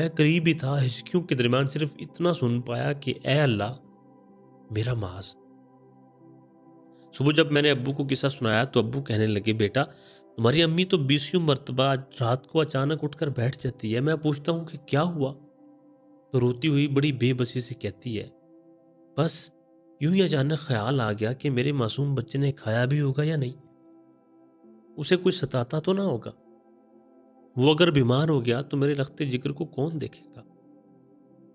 میں قریب ہی تھا، ہچکیوں کے درمیان صرف اتنا سن پایا کہ اے اللہ میرا معاذ۔ صبح جب میں نے ابو کو قصہ سنایا تو ابو کہنے لگے، بیٹا تمہاری امی تو 20 مرتبہ رات کو اچانک اٹھ کر بیٹھ جاتی ہے، میں پوچھتا ہوں کہ کیا ہوا تو روتی ہوئی بڑی بے بسی سے کہتی ہے، بس یوں ہی اچانک خیال آ گیا کہ میرے معصوم بچے نے کھایا بھی ہوگا یا نہیں، اسے کوئی ستاتا تو نہ ہوگا، وہ اگر بیمار ہو گیا تو میرے لخت جگر کو کون دیکھے گا۔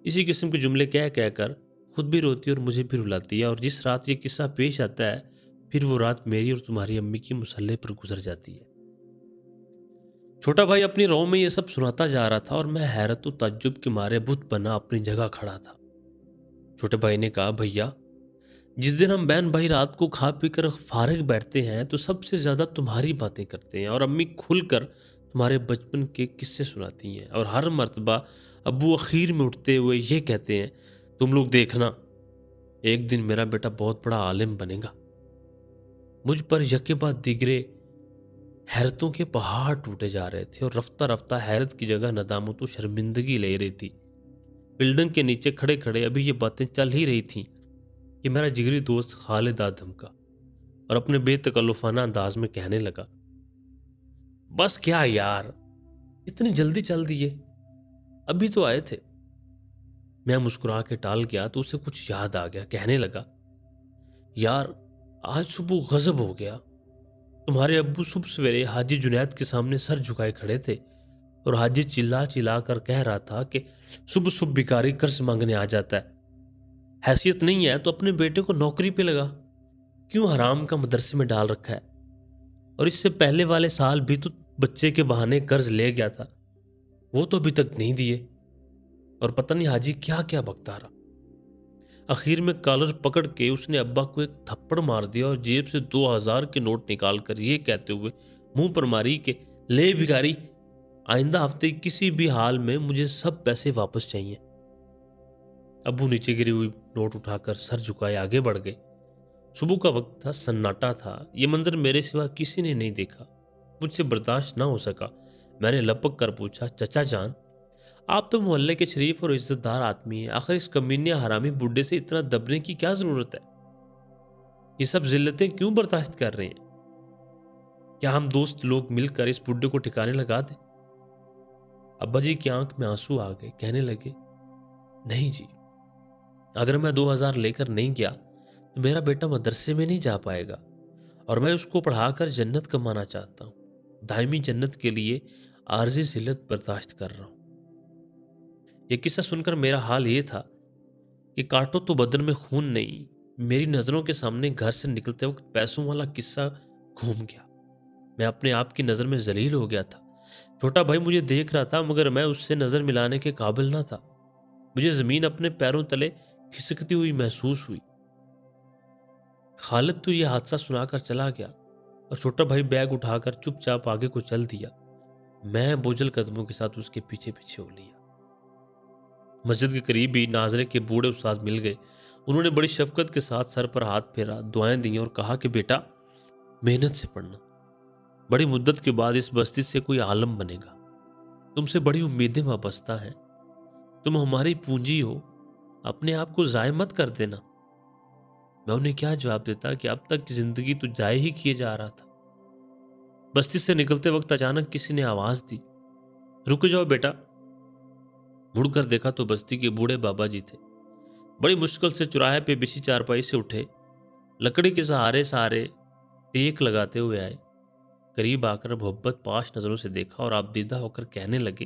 اسی قسم کے جملے کہہ کہہ کر خود بھی روتی اور مجھے بھی رلاتی ہے، اور جس رات یہ قصہ پیش آتا ہے پھر وہ رات میری اور تمہاری امی کی مسلح پر گزر جاتی ہے۔ چھوٹا بھائی اپنی رو میں یہ سب سناتا جا رہا تھا اور میں حیرت و تعجب کے مارے بت بنا اپنی جگہ کھڑا تھا۔ چھوٹے بھائی نے کہا، بھیا جس دن ہم بہن بھائی رات کو کھا پی کر فارغ بیٹھتے ہیں تو سب سے زیادہ تمہاری باتیں کرتے ہیں، اور امی کھل کر تمہارے بچپن کے قصے سناتی ہیں، اور ہر مرتبہ ابو اخیر میں اٹھتے ہوئے یہ کہتے ہیں، تم لوگ دیکھنا ایک دن میرا بیٹا بہت بڑا عالم بنے گا۔ مجھ پر یکے بعد دیگرے حیرتوں کے پہاڑ ٹوٹے جا رہے تھے، اور رفتہ رفتہ حیرت کی جگہ ندامت و شرمندگی لے رہی تھی۔ بلڈنگ کے نیچے کھڑے کھڑے ابھی یہ باتیں چل ہی رہی تھیں کہ میرا جگری دوست خالد آ دھمکا اور اپنے بے تکلفانہ انداز میں کہنے لگا، بس کیا یار، اتنی جلدی چل دیے، ابھی تو آئے تھے۔ میں مسکرا کے ٹال گیا تو اسے کچھ یاد آ گیا، کہنے لگا، یار آج صبح غضب ہو گیا، تمہارے ابو صبح سویرے حاجی جنید کے سامنے سر جھکائے کھڑے تھے، اور حاجی چلا چلا کر کہہ رہا تھا کہ صبح صبح بھکاری قرض مانگنے آ جاتا ہے، حیثیت نہیں ہے تو اپنے بیٹے کو نوکری پہ لگا، کیوں حرام کا مدرسے میں ڈال رکھا ہے، اور اس سے پہلے والے سال بھی تو بچے کے بہانے قرض لے گیا تھا، وہ تو ابھی تک نہیں دیے، اور پتہ نہیں حاجی کیا کیا بکتا رہا۔ اخیر میں کالر پکڑ کے اس نے ابا کو ایک تھپڑ مار دیا اور جیب سے 2000 کے نوٹ نکال کر یہ کہتے ہوئے منہ پر ماری کہ لے بھکاری، آئندہ ہفتے کسی بھی حال میں مجھے سب پیسے واپس چاہیے۔ ابو نیچے گری ہوئی نوٹ اٹھا کر سر جھکائے آگے بڑھ گئے۔ صبح کا وقت تھا، سناٹا تھا، یہ منظر میرے سوا کسی نے نہیں دیکھا، مجھ سے برداشت نہ ہو سکا۔ میں نے لپک کر پوچھا، چچا جان آپ تو محلے کے شریف اور عزت دار آدمی ہیں، آخر اس کمینے حرامی بڈھے سے اتنا دبنے کی کیا ضرورت ہے؟ یہ سب ذلتیں کیوں برداشت کر رہے ہیں؟ کیا ہم دوست لوگ مل کر اس بڈھے کو ٹھکانے لگا دیں؟ ابا جی کی آنکھ میں آنسو آ گئے، کہنے لگے، نہیں جی، اگر میں 2000 لے کر نہیں گیا تو میرا بیٹا مدرسے میں نہیں جا پائے گا، اور میں اس کو پڑھا کر جنت کمانا چاہتا ہوں، دائمی جنت کے لیے عارضی ذلت برداشت کر رہا ہوں۔ یہ قصہ سن کر میرا حال یہ تھا کہ کاٹو تو بدن میں خون نہیں، میری نظروں کے سامنے گھر سے نکلتے وقت پیسوں والا قصہ گھوم گیا، میں اپنے آپ کی نظر میں ذلیل ہو گیا تھا۔ چھوٹا بھائی مجھے دیکھ رہا تھا مگر میں اس سے نظر ملانے کے قابل نہ تھا، مجھے زمین اپنے پیروں تلے کھسکتی ہوئی محسوس ہوئی۔ خالد تو یہ حادثہ سنا کر چلا گیا اور چھوٹا بھائی بیگ اٹھا کر چپ چاپ آگے کو چل دیا، میں بوجھل قدموں کے ساتھ اس کے پیچھے پیچھے ہو لیا۔ مسجد کے قریب ہی ناظرے کے بوڑھے استاد مل گئے، انہوں نے بڑی شفقت کے ساتھ سر پر ہاتھ پھیرا، دعائیں دیں اور کہا کہ بیٹا محنت سے پڑھنا، بڑی مدت کے بعد اس بستی سے کوئی عالم بنے گا، تم سے بڑی امیدیں وابستہ ہیں، تم ہماری پونجی ہو، اپنے آپ کو ضائع مت کر دینا۔ میں انہیں کیا جواب دیتا کہ اب تک کی زندگی تو ضائع ہی کیے جا رہا تھا۔ بستی سے نکلتے وقت اچانک کسی نے آواز دی، رک جاؤ بیٹا۔ مڑ کر دیکھا تو بستی کے بوڑھے بابا جی تھے، بڑی مشکل سے چوراہے پہ بچھی چارپائی سے اٹھے، لکڑی کے سہارے سہارے ٹیک لگاتے ہوئے آئے، قریب آ کر محبت پاش نظروں سے دیکھا اور آپ دیدہ ہو کر کہنے لگے،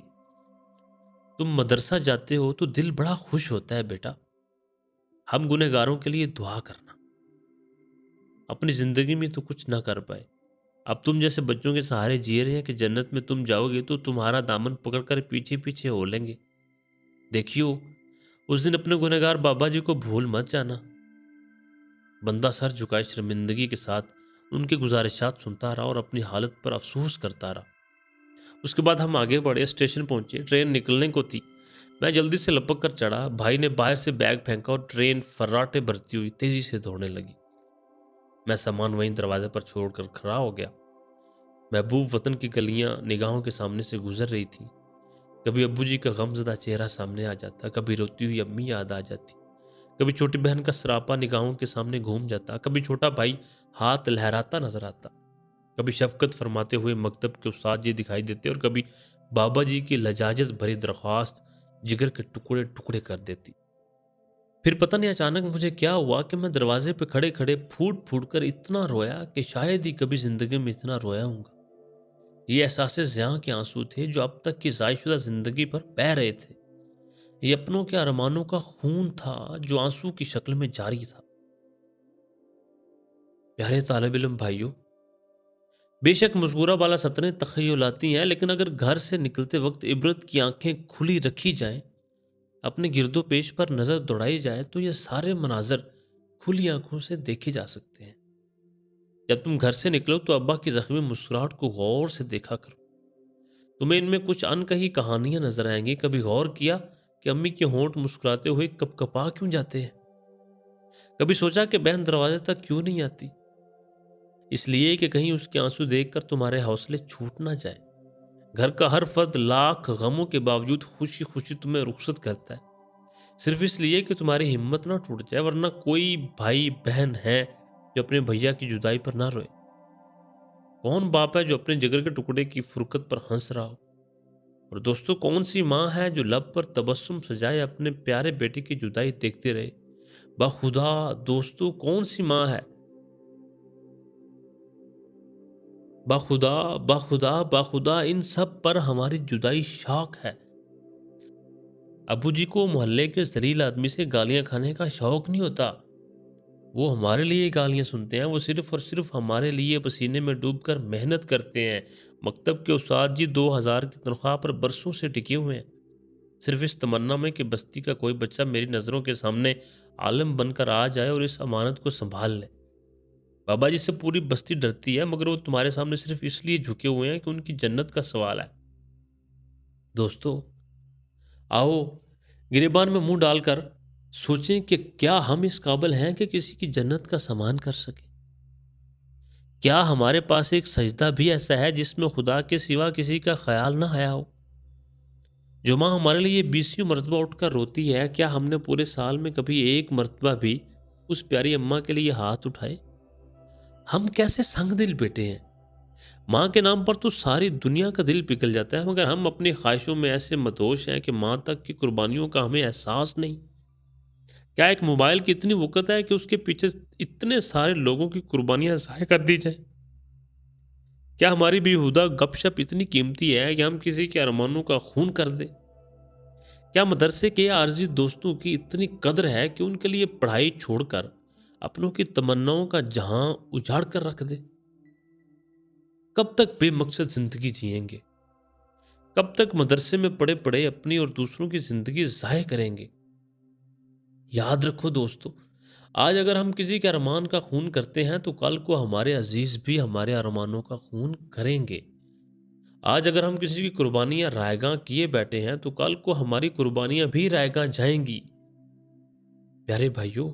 تم مدرسہ جاتے ہو تو دل بڑا خوش ہوتا ہے بیٹا، ہم گنہگاروں کے لیے دعا کرنا، اپنی زندگی میں تو کچھ نہ کر پائے، اب تم جیسے بچوں کے سہارے جی رہے ہیں کہ جنت میں تم جاؤ گے تو تمہارا دامن پکڑ کر پیچھے پیچھے ہو لیں گے، دیکھیو اس دن اپنے گنہگار بابا جی کو بھول مت جانا۔ بندہ سر جھکائے شرمندگی کے ساتھ ان کے گزارشات سنتا رہا اور اپنی حالت پر افسوس کرتا رہا۔ اس کے بعد ہم آگے بڑھے، اسٹیشن پہنچے، ٹرین نکلنے کو تھی، میں جلدی سے لپک کر چڑھا، بھائی نے باہر سے بیگ پھینکا اور ٹرین فراٹے بھرتی ہوئی تیزی سے دوڑنے لگی۔ میں سامان وہیں دروازے پر چھوڑ کر کھڑا ہو گیا۔ محبوب وطن کی گلیاں نگاہوں کے سامنے سے گزر رہی تھیں، کبھی ابو جی کا غمزدہ چہرہ سامنے آ جاتا، کبھی روتی ہوئی امی یاد آ جاتی، کبھی چھوٹی بہن کا سراپا نگاہوں کے سامنے گھوم جاتا، کبھی چھوٹا بھائی ہاتھ لہراتا نظر آتا، کبھی شفقت فرماتے ہوئے مکتب کے استاد جی دکھائی دیتے، اور کبھی بابا جی کی لجاجت بھری درخواست جگر کے ٹکڑے ٹکڑے کر دیتی۔ پھر پتہ نہیں اچانک مجھے کیا ہوا کہ میں دروازے پہ کھڑے کھڑے پھوٹ پھوٹ کر اتنا رویا کہ شاید ہی کبھی زندگی میں اتنا رویا ہوں گا۔ یہ احساس زیاں کے آنسو تھے جو اب تک کی ضائع شدہ زندگی پر بہہ رہے تھے۔ یہ اپنوں کے ارمانوں کا خون تھا جو آنسو کی شکل میں جاری تھا۔ پیارے طالب علم بھائیوں، بے شک مذکورہ بالا سطریں تخیلاتی ہیں، لیکن اگر گھر سے نکلتے وقت عبرت کی آنکھیں کھلی رکھی جائیں، اپنے گرد و پیش پر نظر دوڑائی جائے، تو یہ سارے مناظر کھلی آنکھوں سے دیکھے جا سکتے ہیں۔ جب تم گھر سے نکلو تو ابا کی زخمی مسکراہٹ کو غور سے دیکھا کرو۔ تمہیں ان میں کچھ ان کہی کہانیاں نظر آئیں گی۔ کبھی غور کیا کہ امی کے ہونٹ مسکراتے ہوئے کپ کپا کیوں جاتے ہیں؟ کبھی سوچا کہ بہن دروازے تک کیوں نہیں آتی؟ اس لیے کہ کہیں اس کے آنسو دیکھ کر تمہارے حوصلے چھوٹ نہ جائے۔ گھر کا ہر فرد لاکھ غموں کے باوجود خوشی خوشی تمہیں رخصت کرتا ہے، صرف اس لیے کہ تمہاری ہمت نہ ٹوٹ جائے، ورنہ کوئی بھائی بہن ہے جو اپنے بھیا کی جدائی پر نہ روئے؟ کون باپ ہے جو اپنے جگر کے ٹکڑے کی فرقت پر ہنس رہا ہو؟ اور دوستو، کون سی ماں ہے جو لب پر تبسم سجائے اپنے پیارے بیٹے کی جدائی دیکھتے رہے؟ بخدا دوستو، کون سی ماں ہے؟ بخدا بخدا بخدا ان سب پر ہماری جدائی شاق ہے۔ ابو جی کو محلے کے ذلیل آدمی سے گالیاں کھانے کا شوق نہیں ہوتا۔ وہ ہمارے لیے گالیاں سنتے ہیں، وہ صرف اور صرف ہمارے لیے پسینے میں ڈوب کر محنت کرتے ہیں۔ مکتب کے استاد جی 2000 کی تنخواہ پر برسوں سے ٹکے ہوئے ہیں، صرف اس تمنا میں کہ بستی کا کوئی بچہ میری نظروں کے سامنے عالم بن کر آ جائے اور اس امانت کو سنبھال لے۔ بابا جی سے پوری بستی ڈرتی ہے، مگر وہ تمہارے سامنے صرف اس لیے جھکے ہوئے ہیں کہ ان کی جنت کا سوال ہے۔ دوستو، آؤ گریبان میں منہ ڈال کر سوچیں کہ کیا ہم اس قابل ہیں کہ کسی کی جنت کا سامان کر سکیں؟ کیا ہمارے پاس ایک سجدہ بھی ایسا ہے جس میں خدا کے سوا کسی کا خیال نہ آیا ہو؟ جو ماں ہمارے لیے 20 مرتبہ اٹھ کر روتی ہے، کیا ہم نے پورے سال میں کبھی ایک مرتبہ بھی اس پیاری اماں کے لیے ہاتھ اٹھائے؟ ہم کیسے سنگ دل بیٹے ہیں! ماں کے نام پر تو ساری دنیا کا دل پگھل جاتا ہے، مگر ہم اپنی خواہشوں میں ایسے مدہوش ہیں کہ ماں تک کی قربانیوں کا ہمیں احساس نہیں۔ کیا ایک موبائل کی اتنی وقت ہے کہ اس کے پیچھے اتنے سارے لوگوں کی قربانیاں ضائع کر دی جائیں؟ کیا ہماری بیہودہ گپ شپ اتنی قیمتی ہے کہ ہم کسی کے ارمانوں کا خون کر دیں؟ کیا مدرسے کے عارضی دوستوں کی اتنی قدر ہے کہ ان کے لیے پڑھائی چھوڑ کر اپنوں کی تمناؤں کا جہاں اجاڑ کر رکھ دیں؟ کب تک بے مقصد زندگی جئیں گے؟ کب تک مدرسے میں پڑے پڑے اپنی اور دوسروں کی زندگی ضائع کریں گے؟ یاد رکھو دوستو، آج اگر ہم کسی کے ارمان کا خون کرتے ہیں تو کل کو ہمارے عزیز بھی ہمارے ارمانوں کا خون کریں گے۔ آج اگر ہم کسی کی قربانیاں رائیگاں کیے بیٹھے ہیں تو کل کو ہماری قربانیاں بھی رائیگاں جائیں گی۔ پیارے بھائیوں،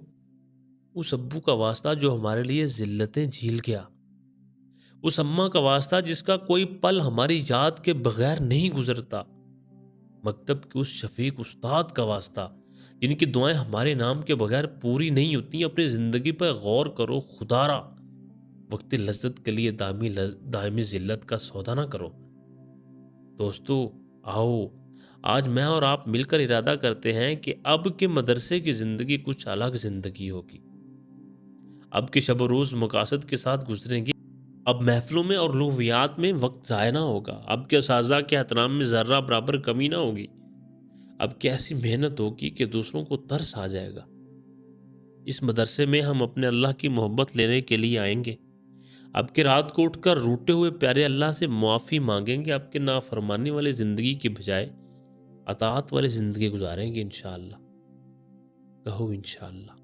اس ابو کا واسطہ جو ہمارے لیے ذلتیں جھیل گیا، اس اماں کا واسطہ جس کا کوئی پل ہماری یاد کے بغیر نہیں گزرتا، مکتب کے اس شفیق استاد کا واسطہ جن کی دعائیں ہمارے نام کے بغیر پوری نہیں ہوتی، اپنی زندگی پر غور کرو خدارا، وقت لذت کے لیے دائمی ذلت کا سودا نہ کرو۔ دوستو، آؤ آج میں اور آپ مل کر ارادہ کرتے ہیں کہ اب کے مدرسے کی زندگی کچھ الگ زندگی ہوگی۔ اب کے شب و روز مقاصد کے ساتھ گزریں گی۔ اب محفلوں میں اور لغویات میں وقت ضائع نہ ہوگا۔ اب کے اساتذہ کے احترام میں ذرہ برابر کمی نہ ہوگی۔ اب کیسی محنت ہوگی کہ دوسروں کو ترس آ جائے گا۔ اس مدرسے میں ہم اپنے اللہ کی محبت لینے کے لیے آئیں گے۔ اب کے رات کو اٹھ کر روٹے ہوئے پیارے اللہ سے معافی مانگیں گے۔ اب کے نافرمانی والی زندگی کی بجائے اطاعت والی زندگی گزاریں گے انشاءاللہ۔ کہو انشاءاللہ۔